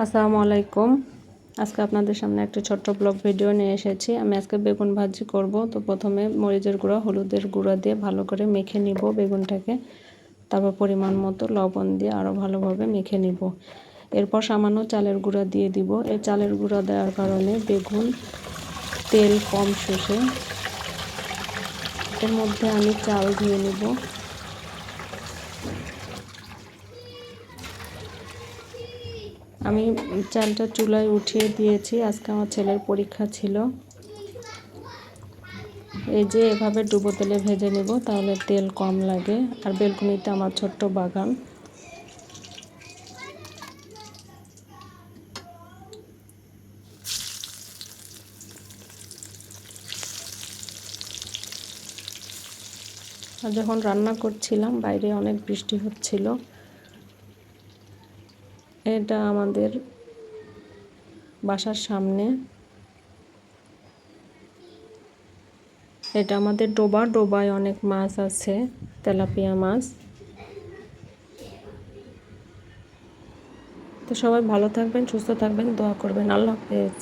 আসসালামু আলাইকুম। আজকে আপনাদের সামনে একটা ছোট্ট ব্লগ ভিডিও নিয়ে এসেছি। আমি আজকে বেগুন ভাজি করব। তো প্রথমে মরিচের গুঁড়া, হলুদের গুঁড়া দিয়ে ভালো করে মেখে নিব বেগুনটাকে। তারপর পরিমাণ মতো লবণ দিয়ে আরও ভালোভাবে মেখে নিব। এরপর সামান্য চালের গুঁড়া দিয়ে দিব। এই চালের গুঁড়া দেওয়ার কারণে বেগুন তেল কম শুষে। এর মধ্যে আমি চাল ধুয়ে নিব। আমি চালটা চুলায় উঠিয়ে দিয়েছি। আজকে আমার ছেলের পরীক্ষা ছিল। এই যে এভাবে ডুবো তেলে ভেজে নেব, তাহলে তেল কম লাগে। আর বেলকুনিতে আমার ছোট্ট বাগান। আর যখন রান্না করছিলাম বাইরে অনেক বৃষ্টি হচ্ছিল। এটা আমাদের বাসার সামনে। এটা আমাদের ডোবায় অনেক মাছ আছে, তেলাপিয়া মাছ। তো সবাই ভালো থাকবেন, সুস্থ থাকবেন, দোয়া করবেন। আল্লাহ হাফেজ।